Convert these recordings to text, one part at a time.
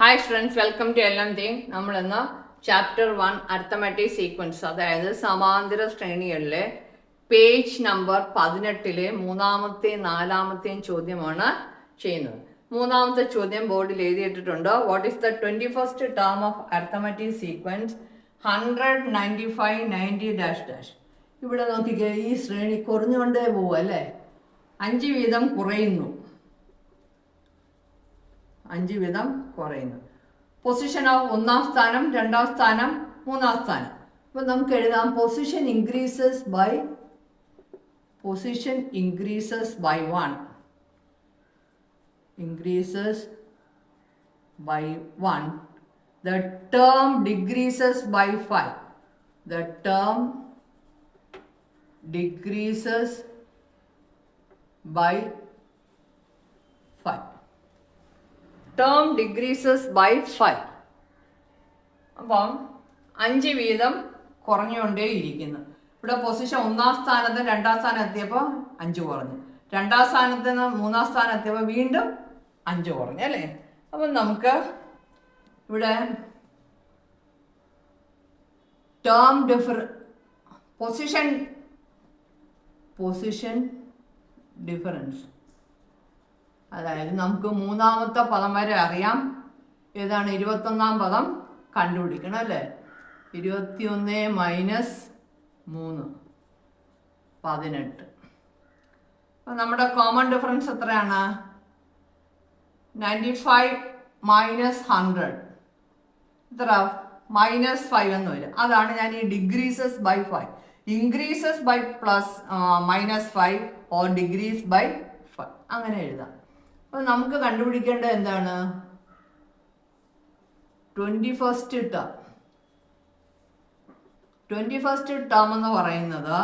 Hi students, welcome to LMTing. നമ്മളിന്ന് chapter 1 arithmetic sequence, അതായത് സമാന്തര ശ്രേണികളിലെ പേജ് നമ്പർ 18 മൂന്നാമത്തെയും നാലാമത്തെയും ചോദ്യമാണ് ചെയ്യുന്നത്. മൂന്നാമത്തെ ചോദ്യം ബോർഡിൽ എഴുതിയിട്ടുണ്ട്. What is the 21st term of arithmetic sequence 100, 95, 90 '. ഇവിടെ നോക്കിക്കേ, ഈ ശ്രേണി കുറഞ്ഞുകൊണ്ടേ പോവുക അല്ലേ, 5 വീതം കുറയുന്നു, 5 വീതം കുറയുന്നു. പൊസിഷൻ ഓഫ് ഒന്നാം സ്ഥാനം, രണ്ടാം സ്ഥാനം, മൂന്നാം സ്ഥാനം. അപ്പം നമുക്ക് എഴുതാം position increases by 1, increases by 1. The term decreases by 5. The term decreases by 5. Term decreases by 5. അപ്പം 5 വീതം കുറഞ്ഞുകൊണ്ടേ ഇരിക്കുന്നു. ഇവിടെ പൊസിഷൻ ഒന്നാം സ്ഥാനത്ത് രണ്ടാം സ്ഥാനം എത്തിയപ്പോൾ 5 കുറഞ്ഞു, രണ്ടാം സ്ഥാനത്ത് നിന്ന് മൂന്നാം സ്ഥാനം എത്തിയപ്പോൾ വീണ്ടും 5 കുറഞ്ഞു അല്ലേ. അപ്പം നമുക്ക് ഇവിടെ ടേം പൊസിഷൻ ഡിഫറൻസ്, അതായത് നമുക്ക് മൂന്നാമത്തെ പദം വരെ അറിയാം. ഏതാണ്? 21ാം പദം കണ്ടുപിടിക്കണം അല്ലേ. 21 - 3 18. അപ്പം നമ്മുടെ കോമൺ ഡിഫറൻസ് എത്രയാണ്? 95 - 100 എത്ര? -5 എന്ന് വരും. അതാണ് ഞാൻ ഈ decreases by 5, increases by -5 or decrease by 5 അങ്ങനെ എഴുതാം. അപ്പോൾ നമുക്ക് കണ്ടുപിടിക്കേണ്ടത് എന്താണ്? 21st term. 21st ടേം എന്ന് പറയുന്നത്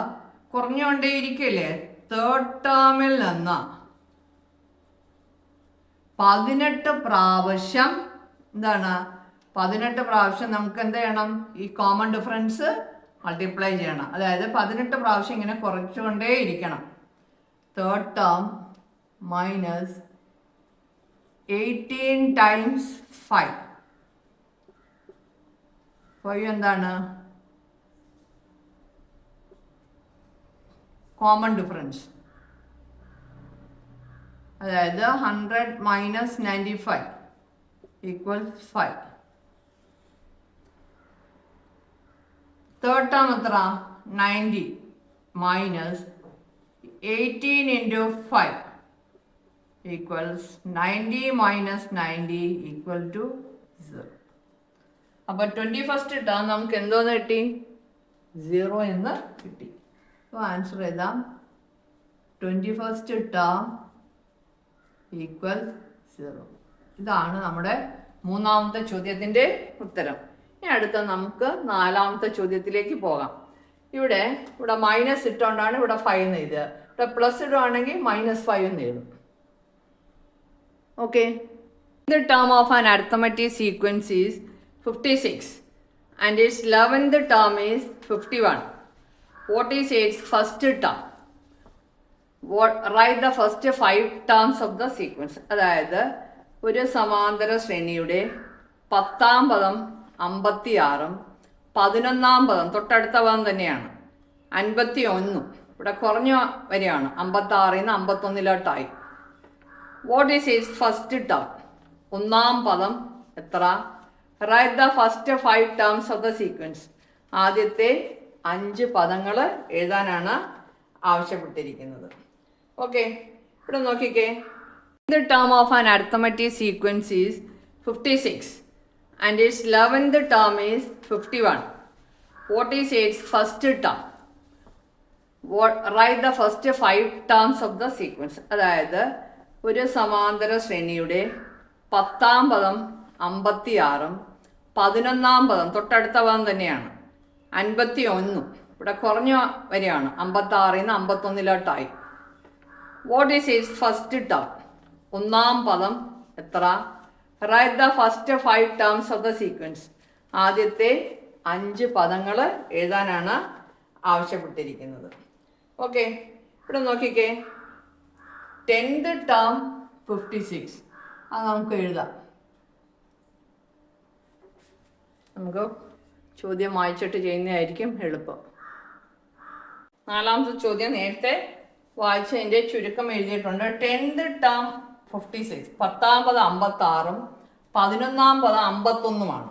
കുറഞ്ഞുകൊണ്ടേയിരിക്കില്ലേ. തേർഡ് ടേമിൽ നിന്ന് 18 പ്രാവശ്യം എന്താണ്? 18 പ്രാവശ്യം നമുക്ക് എന്ത് ചെയ്യണം? ഈ കോമൺ ഡിഫറൻസ് മൾട്ടിപ്ലൈ ചെയ്യണം. അതായത് 18 പ്രാവശ്യം ഇങ്ങനെ കുറച്ചുകൊണ്ടേ ഇരിക്കണം. Third term minus 18 times 5. 5 എന്താണ്? Common difference. അതായത് 100 - 95 = 5. തേർഡ് ടേം എത്ര? 90 മൈനസ് 18 × 5 equals 90 - 90 = 0. അപ്പോൾ 21st ടേം നമുക്ക് എന്തോന്ന് കിട്ടി? 0 എന്ന് കിട്ടി. അപ്പോൾ ആൻസർ എഴുതാം 21st ടേം = 0. ഇതാണ് നമ്മുടെ മൂന്നാമത്തെ ചോദ്യത്തിൻ്റെ ഉത്തരം. ഇനി അടുത്ത നമുക്ക് നാലാമത്തെ ചോദ്യത്തിലേക്ക് പോകാം. ഇവിടെ മൈനസ് ഇട്ടുകൊണ്ടാണ് ഇവിടെ 5 എന്ന് എഴുതുക. ഇവിടെ പ്ലസ് ഇടുകയാണെങ്കിൽ -5 എന്ന് എഴുതും. Okay, the term of an arithmetic sequence is 56 and its 11th term is 51. What is its first term? Write the first 5 terms of the sequence. അതായത് ഒരു സമാന്തര ശ്രേണിയുടെ 10ാം പദം 56, 11ാം പദം തൊട്ടടുത്ത പദം തന്നെയാണ് 51. ഇവിടെ കുറഞ്ഞ വരെയാണ്, 56 നിന്ന് 51 What is its first term? ഒന്നാം പദം എത്ര? Write the first 5 terms of the sequence. ആദ്യത്തെ 5 പദങ്ങൾ എഴുതാനാണ് ആവശ്യപ്പെട്ടിരിക്കുന്നത്. ഓക്കെ, ഇവിടെ നോക്കിക്കേ. The term of an arithmetic sequence is 56 and its 11th term is 51. What is its first term? Write the first 5 terms of the sequence. അതായത് ഒരു സമാന്തര ശ്രേണിയുടെ 10ാം പദം 56, 11ാം പദം തൊട്ടടുത്ത പദം തന്നെയാണ് 51. ഇവിടെ കുറഞ്ഞ വരെയാണ്, 56 നിന്ന് 51 What is its first term? ഒന്നാം പദം എത്ര? Write the first 5 terms of the sequence. ആദ്യത്തെ 5 പദങ്ങൾ എഴുതാനാണ് ആവശ്യപ്പെട്ടിരിക്കുന്നത്. ഓക്കെ, ഇവിടെ നോക്കിക്കേ. 10th ടേം 56 അത് നമുക്ക് എഴുതാം. നമുക്ക് ചോദ്യം വായിച്ചിട്ട് ചെയ്യുന്നതായിരിക്കും എളുപ്പം. 4ാമത്തെ ചോദ്യം നേരത്തെ വായിച്ചതിൻ്റെ ചുരുക്കം എഴുതിയിട്ടുണ്ട്. 10th ടേം 56, 10ാം പദം 56, 11ാം പദം 51.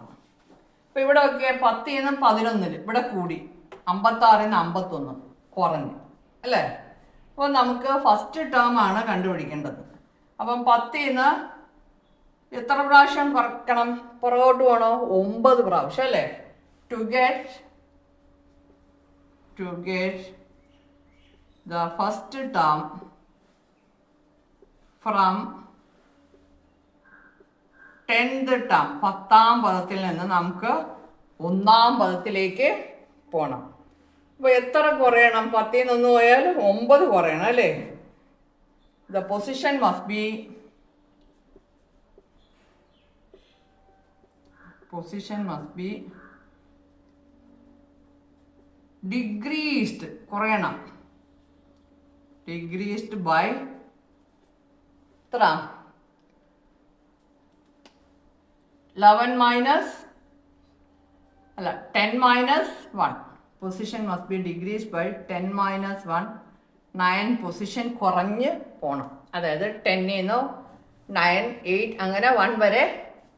അപ്പോൾ ഇവിടെ ഒക്കെ 10 നിന്ന് 11 ഇവിടെ കൂടി, 56 നിന്ന് 51 കുറഞ്ഞു അല്ലേ. അപ്പോൾ നമുക്ക് ഫസ്റ്റ് ടേം ആണ് കണ്ടുപിടിക്കേണ്ടത്. അപ്പം 10 നിന്ന് എത്ര പ്രാവശ്യം കുറയ്ക്കണം? പുറകോട്ട് പോകണോ? 9 പ്രാവശ്യം അല്ലേ. To get the first term from 10th term, 10ാം പദത്തിൽ നിന്ന് നമുക്ക് 1ാം പദത്തിലേക്ക് പോകണം. അപ്പോൾ എത്ര കുറയണം? 10 നിന്ന് പോയാൽ 9 കുറയണം അല്ലേ. The position must be decreased, കുറയണം. decreased by എത്ര? 11 minus 10 minus 1. Position must be decreased by 10 minus 1. 9 position കുറഞ്ഞ് പോകണം. അതായത് 10 നിന്ന് 9, 8 അങ്ങനെ 1 വരെ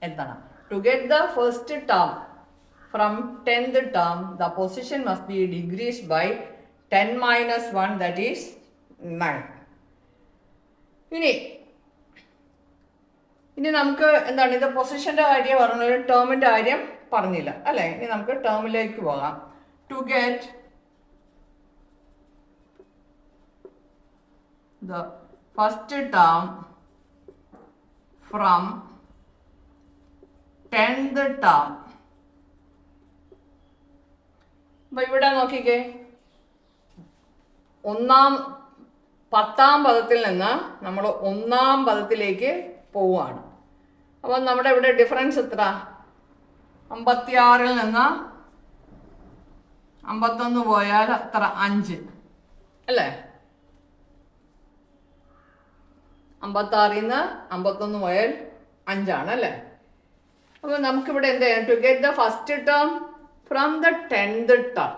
എത്തണം. To get the first term from 10th term, the position must be decreased by 10 minus 1, that is 9. ഇനി നമുക്ക് എന്താണ് ഇത് പൊസിഷൻ്റെ കാര്യം പറഞ്ഞത്, ടേമിൻ്റെ കാര്യം പറഞ്ഞില്ല അല്ലേ. ഇനി നമുക്ക് ടേമിലേക്ക് പോകാം. To get the first term from 10th term. അപ്പൊ ഇവിടെ നോക്കിക്കേ, 10ാം പദത്തിൽ നിന്ന് നമ്മൾ 1ാം പദത്തിലേക്ക് പോവുകയാണ്. അപ്പം നമ്മുടെ ഇവിടെ ഡിഫറൻസ് എത്ര? 56 നിന്ന് 51 പോയാൽ എത്ര? 5 അല്ലേ. 56 നിന്ന് 51 പോയാൽ 5 അല്ലേ. അപ്പോൾ നമുക്കിവിടെ എന്ത് ചെയ്യണം? To get the first term from the 10th term.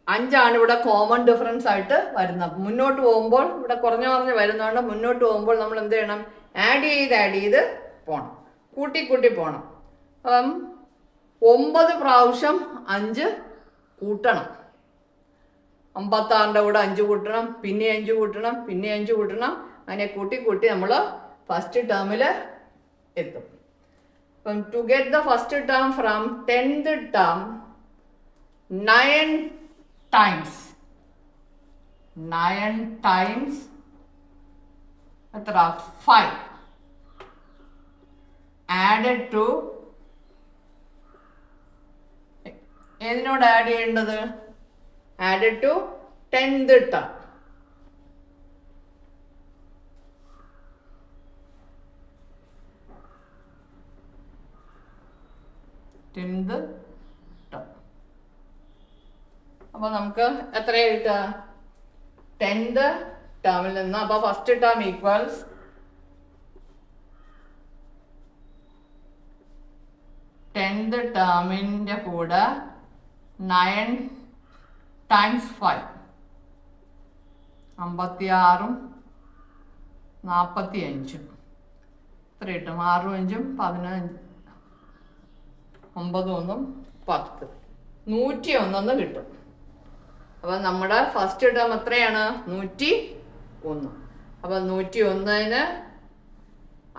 5 ഇവിടെ കോമൺ ഡിഫറൻസ് ആയിട്ട് വരുന്നത്. മുന്നോട്ട് പോകുമ്പോൾ ഇവിടെ കുറഞ്ഞു വരുന്നതുകൊണ്ട് മുന്നോട്ട് പോകുമ്പോൾ നമ്മൾ എന്ത് ചെയ്യണം? ആഡ് ചെയ്ത് പോകണം, കൂട്ടി പോകണം. അപ്പം 9 പ്രാവശ്യം 5 കൂട്ടണം. 56ൻ്റെ കൂടെ 5 കൂട്ടണം, പിന്നെ 5 കൂട്ടണം, പിന്നെ 5 കൂട്ടണം. അങ്ങനെ കൂട്ടി നമ്മൾ ഫസ്റ്റ് ടേമിൽ എത്തും. അപ്പം to get the first term from 10th term, 9 times എത്ര? 5 ആഡഡ് ടു ഏതിനോട് ആഡ് ചെയ്യേണ്ടത്? Added to 10th term. അപ്പോൾ നമുക്ക് എത്രയാണ് കിട്ടുക? 10th ടേമിൽ നിന്ന് അപ്പോൾ ഫസ്റ്റ് ടേം ഈക്വൽസ് 10th ടേമിൻ്റെ കൂടെ 9 ടൈംസ് 5, 56ഉം 45ഉം എത്ര കിട്ടും? 6ഉം 5ഉം 15, 9 1 10, 101 കിട്ടും. അപ്പം നമ്മുടെ ഫസ്റ്റ് ടേം എത്രയാണ്? 101. അപ്പം 101-ന്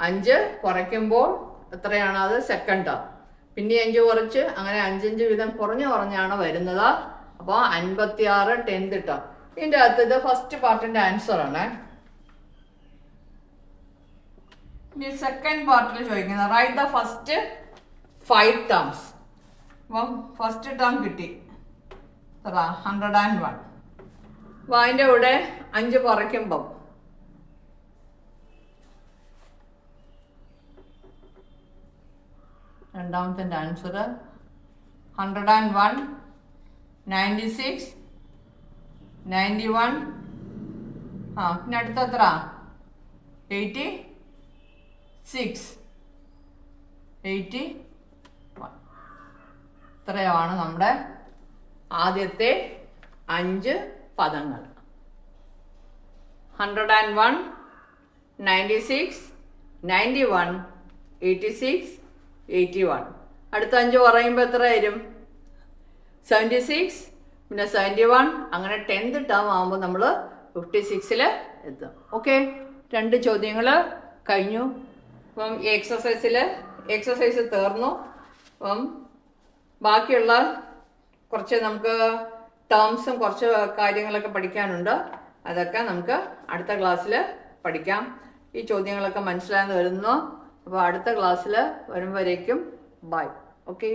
5 കുറയ്ക്കുമ്പോൾ എത്രയാണ്? അത് സെക്കൻഡ് ടേം. പിന്നെ 5 കുറച്ച്, അങ്ങനെ 5 വീതം കുറഞ്ഞാണ് വരുന്നത്. അപ്പോൾ 56 10th ടേം. ഇതിൻ്റെ അകത്ത് ഇത് ഫസ്റ്റ് പാർട്ടിൻ്റെ ആൻസർ ആണ്. ഇനി സെക്കൻഡ് പാർട്ടിൽ ചോദിക്കുന്നത് റൈറ്റ് ദ ഫസ്റ്റ് 5 ടേംസ്. അപ്പം ഫസ്റ്റ് ടേം കിട്ടി 101. അപ്പോൾ അതിൻ്റെ കൂടെ 5 കുറയ്ക്കുമ്പം രണ്ടാമത്തെ ആൻസർ 101, 96, 91. പിന്നെ അടുത്ത എത്ര? 86, 81. ഇത്രയാണ് നമ്മുടെ ആദ്യത്തെ 5 പദങ്ങൾ. 101, 96, 91, 86, 81. അടുത്ത 5 പറയുമ്പോൾ എത്ര വരും? 76, പിന്നെ 71, അങ്ങനെ 10th ടേം ആകുമ്പോൾ നമ്മൾ 56 എത്തും. ഓക്കെ, 2 ചോദ്യങ്ങൾ കഴിഞ്ഞു. അപ്പം ഈ എക്സസൈസ് തീർന്നു. അപ്പം ബാക്കിയുള്ള കുറച്ച് നമുക്ക് ടേംസും കുറച്ച് കാര്യങ്ങളൊക്കെ പഠിക്കാനുണ്ട്. അതൊക്കെ നമുക്ക് അടുത്ത ക്ലാസ്സിൽ പഠിക്കാം. ഈ ചോദ്യങ്ങളൊക്കെ മനസ്സിലായെന്ന് വരുന്നു. അപ്പോൾ അടുത്ത ക്ലാസ്സിൽ വരുമ്പോഴേക്കും ബൈ. ഓക്കെ.